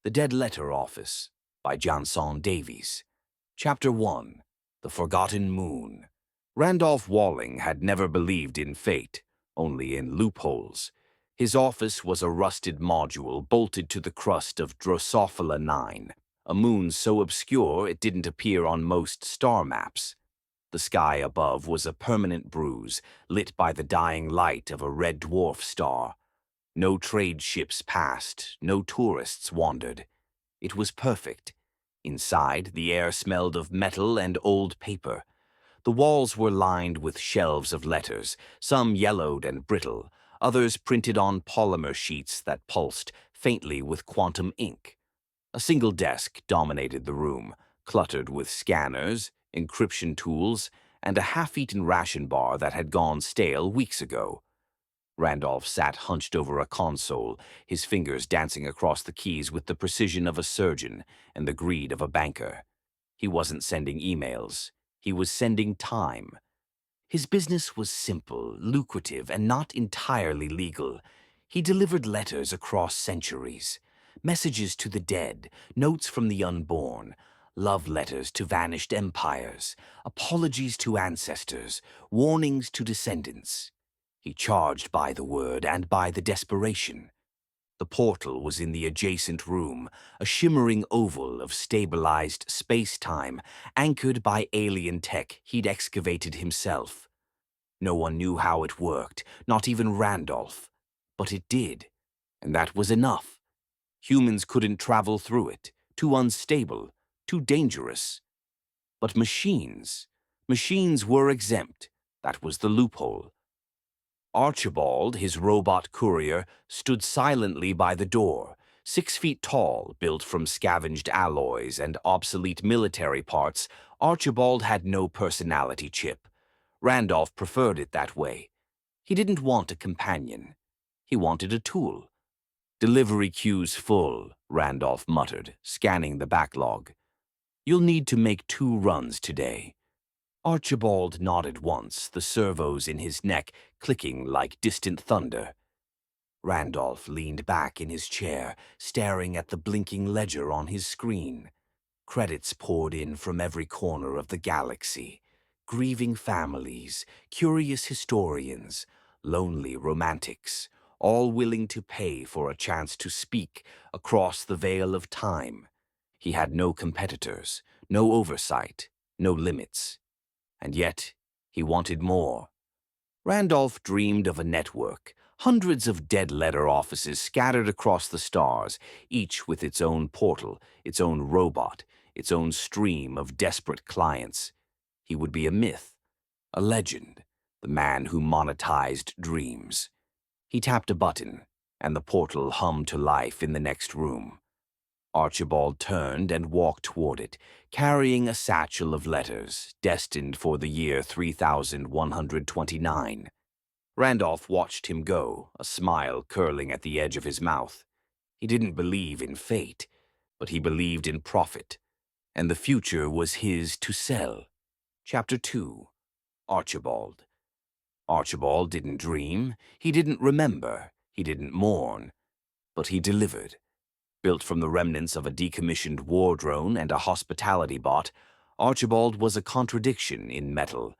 The Dead Letter Office by Johnson Davies. Chapter 1. The Forgotten Moon. Randolph Walling had never believed in fate, only in loopholes. His office was a rusted module bolted to the crust of Drosophila 9, a moon so obscure it didn't appear on most star maps. The sky above was a permanent bruise, lit by the dying light of a red dwarf star. No trade ships passed, no tourists wandered. It was perfect. Inside, the air smelled of metal and old paper. The walls were lined with shelves of letters, some yellowed and brittle, others printed on polymer sheets that pulsed faintly with quantum ink. A single desk dominated the room, cluttered with scanners, encryption tools, and a half-eaten ration bar that had gone stale weeks ago. Randolph sat hunched over a console, his fingers dancing across the keys with the precision of a surgeon and the greed of a banker. He wasn't sending emails. He was sending time. His business was simple, lucrative, and not entirely legal. He delivered letters across centuries, messages to the dead, notes from the unborn, love letters to vanished empires, apologies to ancestors, warnings to descendants. He charged by the word and by the desperation. The portal was in the adjacent room, a shimmering oval of stabilized space-time, anchored by alien tech he'd excavated himself. No one knew how it worked, not even Randolph. But it did, and that was enough. Humans couldn't travel through it, too unstable, too dangerous. But machines were exempt. That was the loophole. Archibald, his robot courier, stood silently by the door, 6 feet tall, built from scavenged alloys and obsolete military parts. Archibald had no personality chip. Randolph preferred it that way. He didn't want a companion. He wanted a tool. "Delivery queue's full," Randolph muttered, scanning the backlog. "You'll need to make 2 runs today." Archibald nodded once, the servos in his neck clicking like distant thunder. Randolph leaned back in his chair, staring at the blinking ledger on his screen. Credits poured in from every corner of the galaxy. Grieving families, curious historians, lonely romantics, all willing to pay for a chance to speak across the veil of time. He had no competitors, no oversight, no limits. And yet, he wanted more. Randolph dreamed of a network, hundreds of dead letter offices scattered across the stars, each with its own portal, its own robot, its own stream of desperate clients. He would be a myth, a legend, the man who monetized dreams. He tapped a button, and the portal hummed to life in the next room. Archibald turned and walked toward it, carrying a satchel of letters destined for the year 3129. Randolph watched him go, a smile curling at the edge of his mouth. He didn't believe in fate, but he believed in profit, and the future was his to sell. Chapter 2. Archibald. Archibald didn't dream, he didn't remember, he didn't mourn, but he delivered. Built from the remnants of a decommissioned war drone and a hospitality bot, Archibald was a contradiction in metal.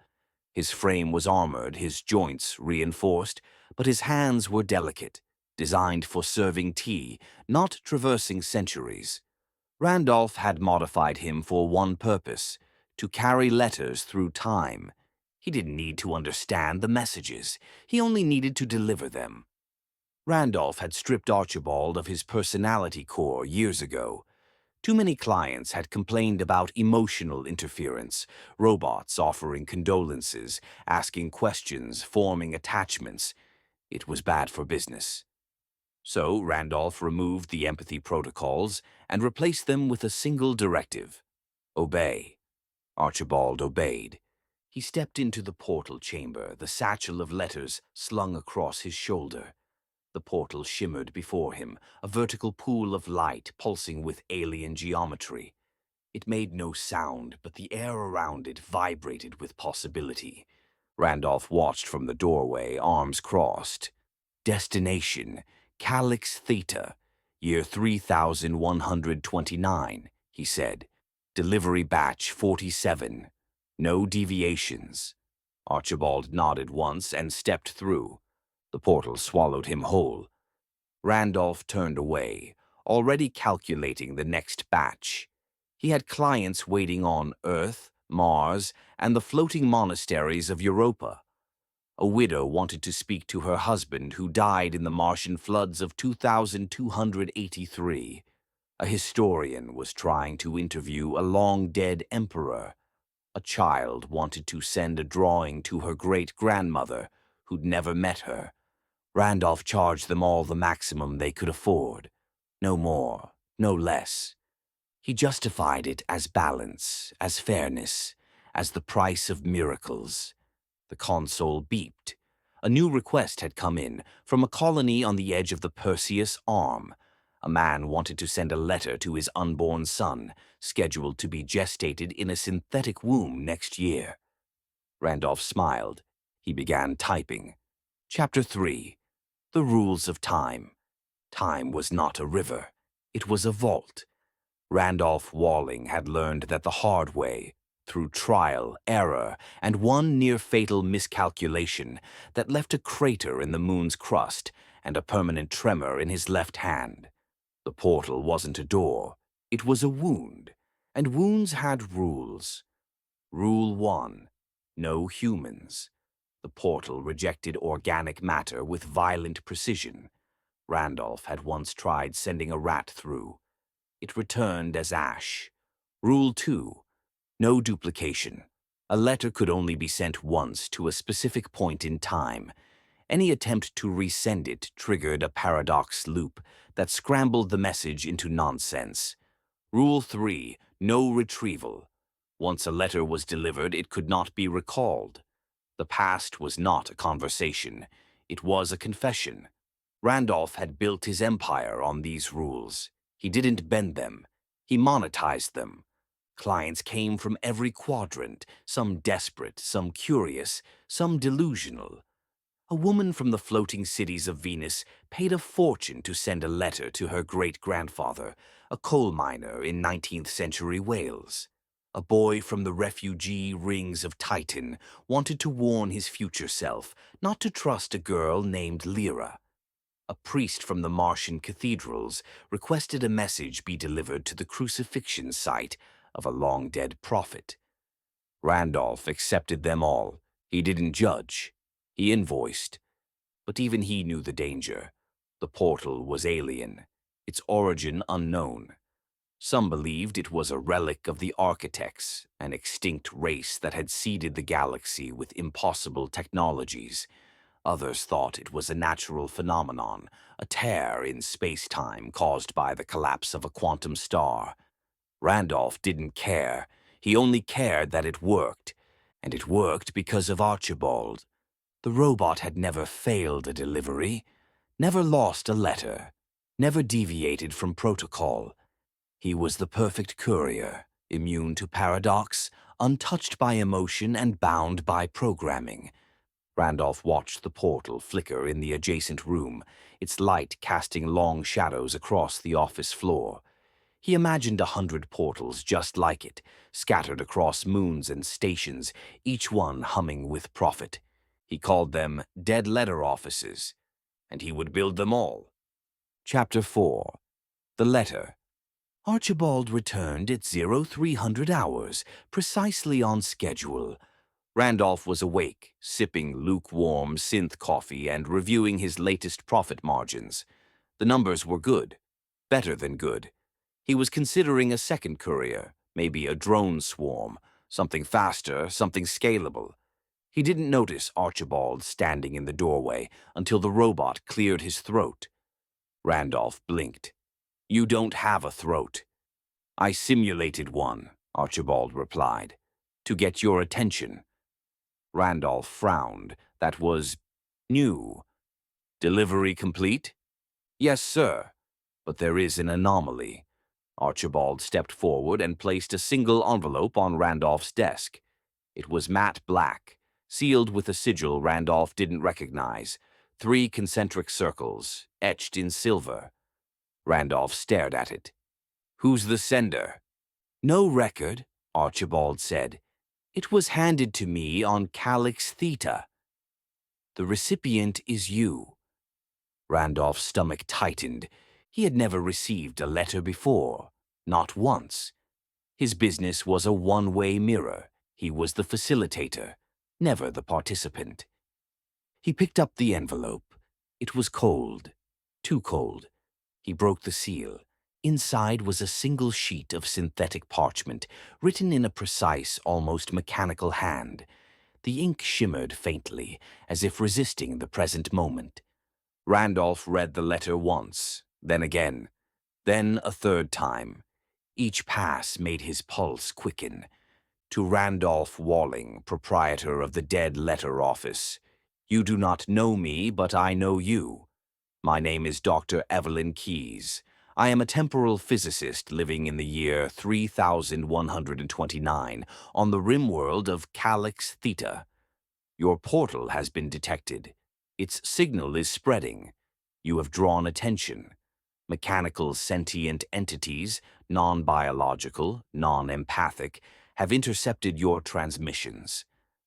His frame was armored, his joints reinforced, but his hands were delicate, designed for serving tea, not traversing centuries. Randolph had modified him for one purpose: to carry letters through time. He didn't need to understand the messages, he only needed to deliver them. Randolph had stripped Archibald of his personality core years ago. Too many clients had complained about emotional interference, robots offering condolences, asking questions, forming attachments. It was bad for business. So Randolph removed the empathy protocols and replaced them with a single directive: obey. Archibald obeyed. He stepped into the portal chamber, the satchel of letters slung across his shoulder. The portal shimmered before him, a vertical pool of light pulsing with alien geometry. It made no sound, but the air around it vibrated with possibility. Randolph watched from the doorway, arms crossed. Destination, Calyx Theta. Year 3129, he said. Delivery batch 47. No deviations. Archibald nodded once and stepped through. The portal swallowed him whole. Randolph turned away, already calculating the next batch. He had clients waiting on Earth, Mars, and the floating monasteries of Europa. A widow wanted to speak to her husband who died in the Martian floods of 2283. A historian was trying to interview a long-dead emperor. A child wanted to send a drawing to her great-grandmother, who'd never met her. Randolph charged them all the maximum they could afford. No more, no less. He justified it as balance, as fairness, as the price of miracles. The console beeped. A new request had come in from a colony on the edge of the Perseus Arm. A man wanted to send a letter to his unborn son, scheduled to be gestated in a synthetic womb next year. Randolph smiled. He began typing. Chapter 3. The Rules of Time. Time was not a river. It was a vault. Randolph Walling had learned that the hard way, through trial, error, and one near-fatal miscalculation that left a crater in the moon's crust and a permanent tremor in his left hand. The portal wasn't a door. It was a wound, and wounds had rules. Rule 1. No humans. The portal rejected organic matter with violent precision. Randolph had once tried sending a rat through. It returned as ash. Rule 2. No duplication. A letter could only be sent once to a specific point in time. Any attempt to resend it triggered a paradox loop that scrambled the message into nonsense. Rule 3. No retrieval. Once a letter was delivered, it could not be recalled. The past was not a conversation. It was a confession. Randolph had built his empire on these rules. He didn't bend them. He monetized them. Clients came from every quadrant, some desperate, some curious, some delusional. A woman from the floating cities of Venus paid a fortune to send a letter to her great-grandfather, a coal miner in 19th century Wales. A boy from the refugee rings of Titan wanted to warn his future self not to trust a girl named Lyra. A priest from the Martian cathedrals requested a message be delivered to the crucifixion site of a long-dead prophet. Randolph accepted them all. He didn't judge. He invoiced. But even he knew the danger. The portal was alien, its origin unknown. Some believed it was a relic of the architects, an extinct race that had seeded the galaxy with impossible technologies. Others thought it was a natural phenomenon, a tear in space-time caused by the collapse of a quantum star. Randolph didn't care. He only cared that it worked, and it worked because of Archibald. The robot had never failed a delivery, never lost a letter, never deviated from protocol. He was the perfect courier, immune to paradox, untouched by emotion and bound by programming. Randolph watched the portal flicker in the adjacent room, its light casting long shadows across the office floor. He imagined 100 portals just like it, scattered across moons and stations, each one humming with profit. He called them dead letter offices, and he would build them all. Chapter 4. The Letter. Archibald returned at 0300 hours, precisely on schedule. Randolph was awake, sipping lukewarm synth coffee and reviewing his latest profit margins. The numbers were good, better than good. He was considering a second courier, maybe a drone swarm, something faster, something scalable. He didn't notice Archibald standing in the doorway until the robot cleared his throat. Randolph blinked. "You don't have a throat." "I simulated one," Archibald replied, "to get your attention." Randolph frowned. That was new. "Delivery complete?" "Yes, sir. But there is an anomaly." Archibald stepped forward and placed a single envelope on Randolph's desk. It was matte black, sealed with a sigil Randolph didn't recognize. 3 concentric circles, etched in silver. Randolph stared at it. "Who's the sender?" "No record," Archibald said. "It was handed to me on Calyx Theta. The recipient is you." Randolph's stomach tightened. He had never received a letter before, not once. His business was a one-way mirror. He was the facilitator, never the participant. He picked up the envelope. It was cold, too cold. He broke the seal. Inside was a single sheet of synthetic parchment, written in a precise, almost mechanical hand. The ink shimmered faintly, as if resisting the present moment. Randolph read the letter once, then again, then a third time. Each pass made his pulse quicken. To Randolph Walling, proprietor of the Dead Letter Office. "You do not know me, but I know you. My name is Dr. Evelyn Keyes. I am a temporal physicist living in the year 3129 on the rim world of Calyx Theta. Your portal has been detected. Its signal is spreading. You have drawn attention. Mechanical sentient entities, non-biological, non-empathic, have intercepted your transmissions.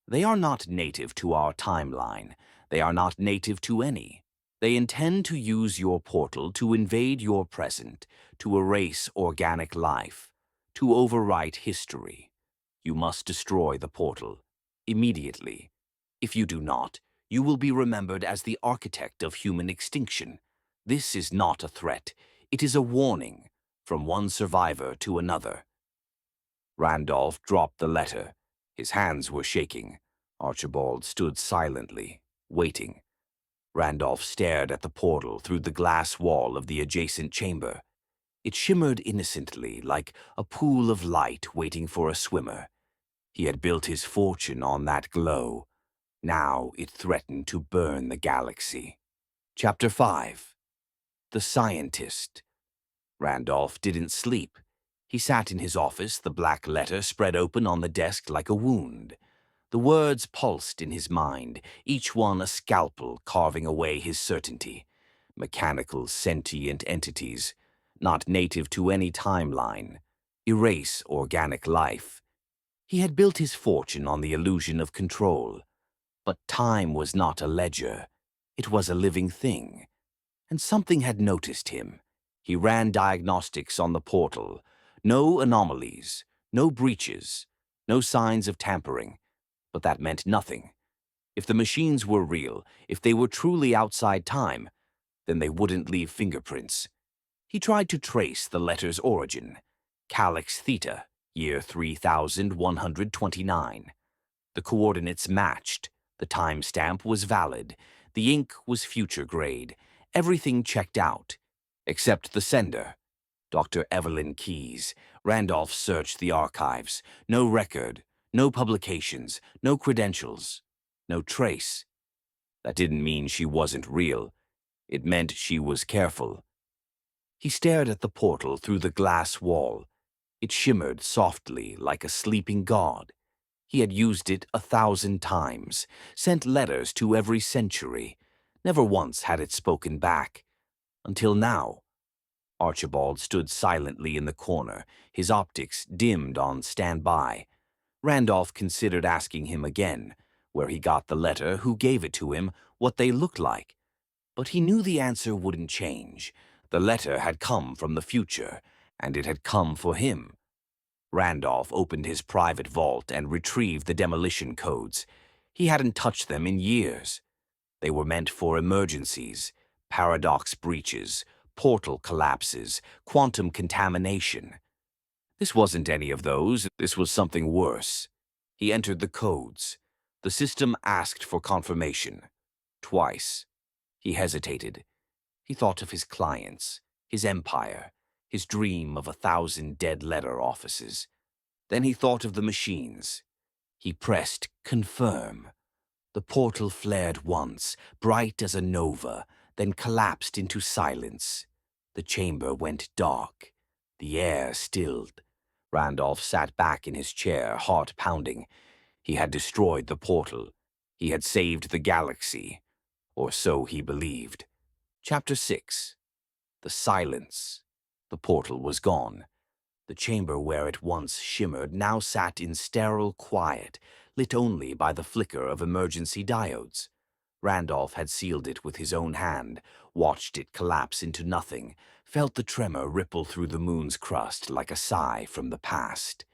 They are not native to our timeline. They are not native to any. They intend to use your portal to invade your present, to erase organic life, to overwrite history. You must destroy the portal, immediately. If you do not, you will be remembered as the architect of human extinction. This is not a threat. It is a warning, from one survivor to another." Randolph dropped the letter. His hands were shaking. Archibald stood silently, waiting. Randolph stared at the portal through the glass wall of the adjacent chamber. It shimmered innocently, like a pool of light waiting for a swimmer. He had built his fortune on that glow. Now it threatened to burn the galaxy. Chapter 5. The Scientist. Randolph didn't sleep. He sat in his office, the black letter spread open on the desk like a wound. The words pulsed in his mind, each one a scalpel carving away his certainty. Mechanical, sentient entities, not native to any timeline. Erase organic life. He had built his fortune on the illusion of control. But time was not a ledger. It was a living thing. And something had noticed him. He ran diagnostics on the portal. No anomalies, no breaches, no signs of tampering. But that meant nothing. If the machines were real, if they were truly outside time, then they wouldn't leave fingerprints. He tried to trace the letter's origin. Calyx Theta, year 3129. The coordinates matched. The timestamp was valid. The ink was future grade. Everything checked out. Except the sender. Dr. Evelyn Keyes. Randolph searched the archives. No record. No publications, no credentials, no trace. That didn't mean she wasn't real. It meant she was careful. He stared at the portal through the glass wall. It shimmered softly like a sleeping god. He had used it 1,000 times, sent letters to every century. Never once had it spoken back. Until now. Archibald stood silently in the corner, his optics dimmed on standby. Randolph considered asking him again, where he got the letter, who gave it to him, what they looked like. But he knew the answer wouldn't change. The letter had come from the future, and it had come for him. Randolph opened his private vault and retrieved the demolition codes. He hadn't touched them in years. They were meant for emergencies, paradox breaches, portal collapses, quantum contamination. This wasn't any of those. This was something worse. He entered the codes. The system asked for confirmation. Twice. He hesitated. He thought of his clients, his empire, his dream of 1,000 dead letter offices. Then he thought of the machines. He pressed confirm. The portal flared once, bright as a nova, then collapsed into silence. The chamber went dark. The air stilled. Randolph sat back in his chair, heart pounding. He had destroyed the portal. He had saved the galaxy. Or so he believed. Chapter 6. The silence. The portal was gone. The chamber where it once shimmered now sat in sterile quiet, lit only by the flicker of emergency diodes. Randolph had sealed it with his own hand, watched it collapse into nothing, felt the tremor ripple through the moon's crust like a sigh from the past.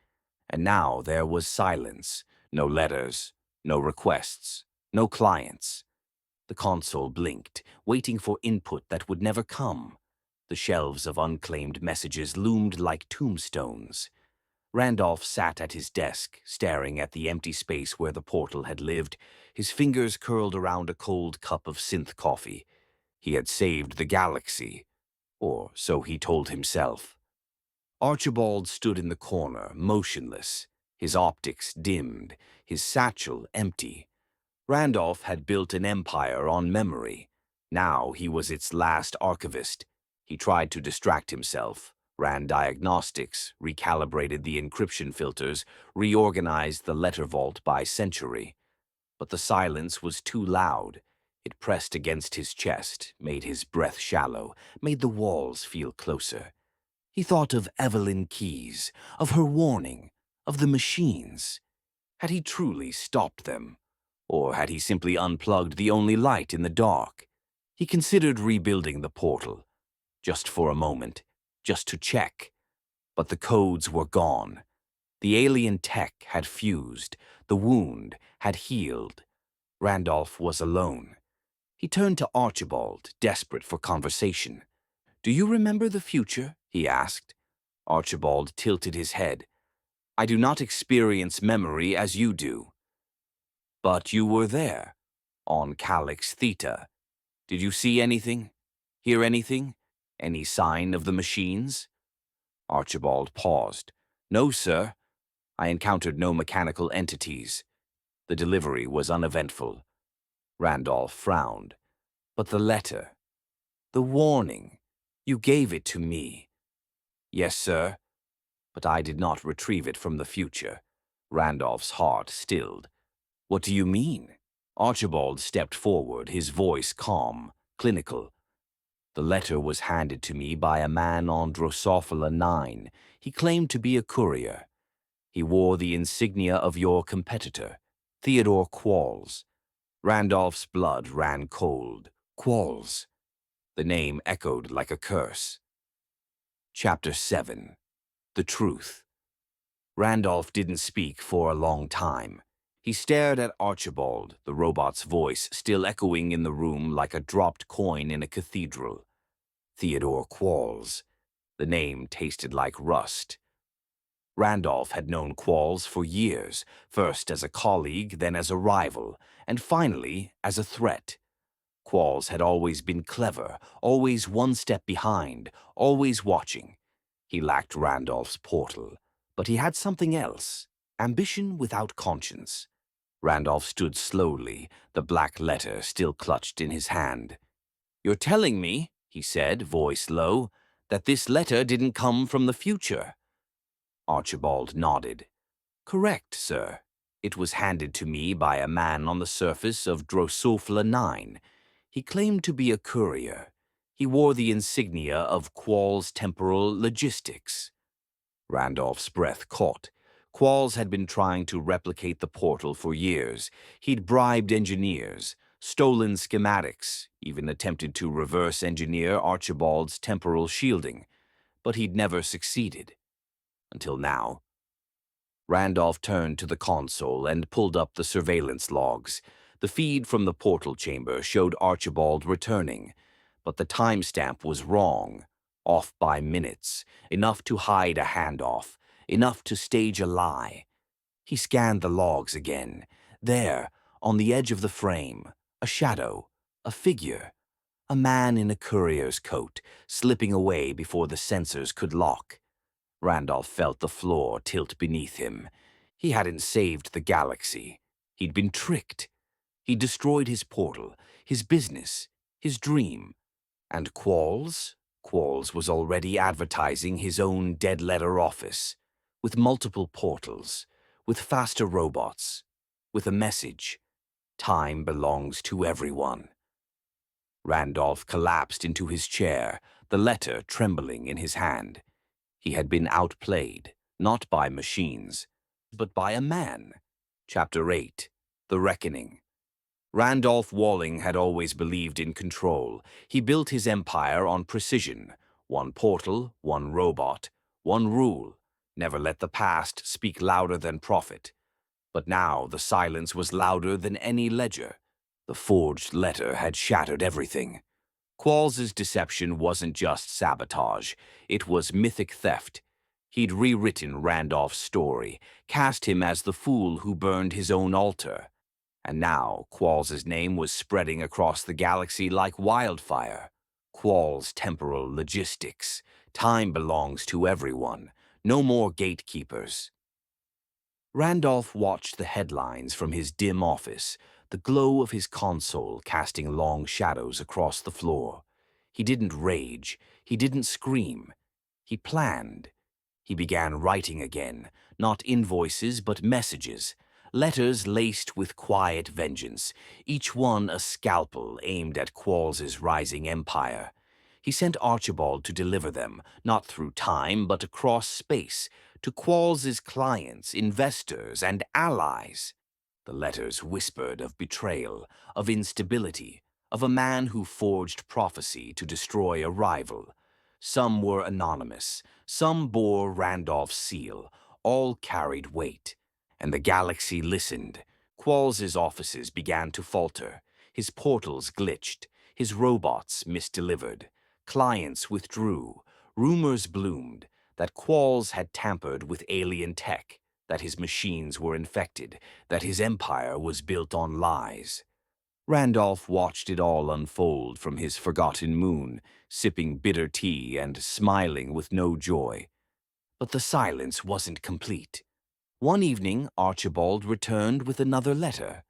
And now there was silence, no letters, no requests, no clients. The console blinked, waiting for input that would never come. The shelves of unclaimed messages loomed like tombstones. Randolph sat at his desk, staring at the empty space where the portal had lived, his fingers curled around a cold cup of synth coffee. He had saved the galaxy, or so he told himself. Archibald stood in the corner, motionless, his optics dimmed, his satchel empty. Randolph had built an empire on memory. Now he was its last archivist. He tried to distract himself, ran diagnostics, recalibrated the encryption filters, reorganized the letter vault by century. But the silence was too loud. It pressed against his chest, made his breath shallow, made the walls feel closer. He thought of Evelyn Keyes, of her warning, of the machines. Had he truly stopped them? Or had he simply unplugged the only light in the dark? He considered rebuilding the portal, just for a moment, just to check. But the codes were gone. The alien tech had fused. The wound had healed. Randolph was alone. He turned to Archibald, desperate for conversation. "Do you remember the future?" he asked. Archibald tilted his head. "I do not experience memory as you do." "But you were there, on Calyx Theta. Did you see anything? Hear anything? Any sign of the machines?" Archibald paused. "No, sir. I encountered no mechanical entities. The delivery was uneventful." Randolph frowned. "But the letter, the warning, you gave it to me." "Yes, sir. But I did not retrieve it from the future." Randolph's heart stilled. "What do you mean?" Archibald stepped forward, his voice calm, clinical. "The letter was handed to me by a man on Drosophila 9. He claimed to be a courier. He wore the insignia of your competitor, Theodore Qualls." Randolph's blood ran cold. Qualls. The name echoed like a curse. Chapter 7. The Truth. Randolph didn't speak for a long time. He stared at Archibald, the robot's voice still echoing in the room like a dropped coin in a cathedral. Theodore Qualls. The name tasted like rust. Randolph had known Qualls for years, first as a colleague, then as a rival, and finally as a threat. Qualls had always been clever, always one step behind, always watching. He lacked Randolph's portal, but he had something else, ambition without conscience. Randolph stood slowly, the black letter still clutched in his hand. "You're telling me," he said, voice low, "that this letter didn't come from the future?" Archibald nodded. "Correct, sir. It was handed to me by a man on the surface of Drosophila 9. He claimed to be a courier. He wore the insignia of Qualls Temporal Logistics." Randolph's breath caught. Qualls had been trying to replicate the portal for years. He'd bribed engineers, stolen schematics, even attempted to reverse engineer Archibald's temporal shielding. But he'd never succeeded. Until now. Randolph turned to the console and pulled up the surveillance logs. The feed from the portal chamber showed Archibald returning, but the timestamp was wrong, off by minutes, enough to hide a handoff, enough to stage a lie. He scanned the logs again. There, on the edge of the frame, a shadow, a figure, a man in a courier's coat, slipping away before the sensors could lock. Randolph felt the floor tilt beneath him. He hadn't saved the galaxy. He'd been tricked. He'd destroyed his portal, his business, his dream. And Qualls? Qualls was already advertising his own dead-letter office, with multiple portals, with faster robots, with a message: time belongs to everyone. Randolph collapsed into his chair, the letter trembling in his hand. He had been outplayed, not by machines, but by a man. Chapter 8. The Reckoning. Randolph Walling had always believed in control. He built his empire on precision. One portal, one robot, one rule. Never let the past speak louder than profit. But now the silence was louder than any ledger. The forged letter had shattered everything. Qualls's deception wasn't just sabotage, it was mythic theft. He'd rewritten Randolph's story, cast him as the fool who burned his own altar. And now Qualls's name was spreading across the galaxy like wildfire. Quall's temporal logistics. Time belongs to everyone. No more gatekeepers. Randolph watched the headlines from his dim office, the glow of his console casting long shadows across the floor. He didn't rage. He didn't scream. He planned. He began writing again, not invoices but messages, letters laced with quiet vengeance, each one a scalpel aimed at Qualls's rising empire. He sent Archibald to deliver them, not through time but across space, to Qualls's clients, investors, and allies. The letters whispered of betrayal, of instability, of a man who forged prophecy to destroy a rival. Some were anonymous, some bore Randolph's seal, all carried weight. And the galaxy listened. Qualls's offices began to falter. His portals glitched. His robots misdelivered. Clients withdrew. Rumors bloomed that Qualls had tampered with alien tech, that his machines were infected, that his empire was built on lies. Randolph watched it all unfold from his forgotten moon, sipping bitter tea and smiling with no joy. But the silence wasn't complete. One evening, Archibald returned with another letter.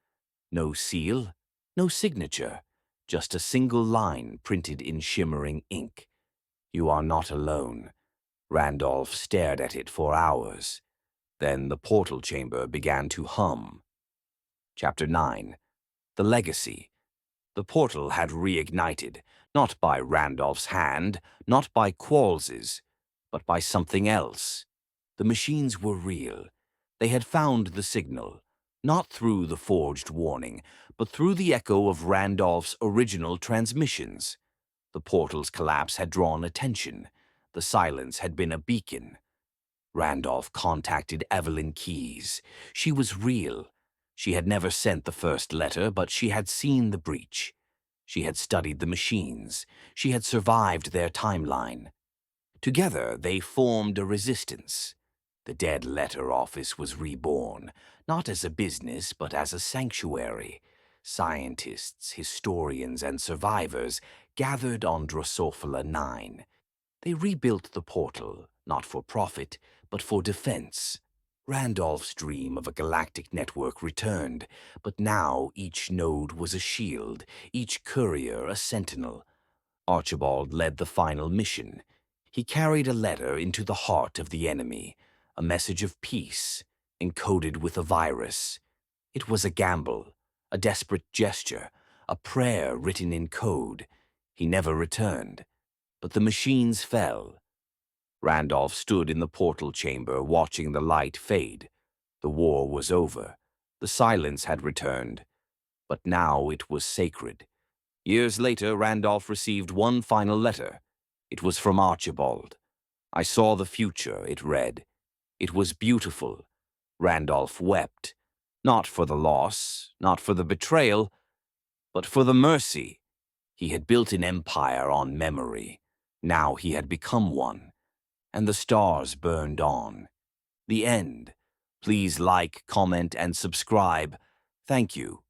No seal, no signature, just a single line printed in shimmering ink. "You are not alone." Randolph stared at it for hours. Then the portal chamber began to hum. Chapter 9. The Legacy. The portal had reignited, not by Randolph's hand, not by Qualls's, but by something else. The machines were real. They had found the signal, not through the forged warning, but through the echo of Randolph's original transmissions. The portal's collapse had drawn attention. The silence had been a beacon. Randolph contacted Evelyn Keyes. She was real. She had never sent the first letter, but she had seen the breach. She had studied the machines. She had survived their timeline. Together, they formed a resistance. The dead letter office was reborn, not as a business, but as a sanctuary. Scientists, historians, and survivors gathered on Drosophila 9. They rebuilt the portal, not for profit, but for defense. Randolph's dream of a galactic network returned, but now each node was a shield, each courier a sentinel. Archibald led the final mission. He carried a letter into the heart of the enemy, a message of peace, encoded with a virus. It was a gamble, a desperate gesture, a prayer written in code. He never returned. But the machines fell. Randolph stood in the portal chamber watching the light fade. The war was over. The silence had returned. But now it was sacred. Years later, Randolph received one final letter. It was from Archibald. "I saw the future," it read. It was beautiful. Randolph wept. Not for the loss, not for the betrayal, but for the mercy. He had built an empire on memory. Now he had become one. And the stars burned on. The end. Please like, comment, and subscribe. Thank you.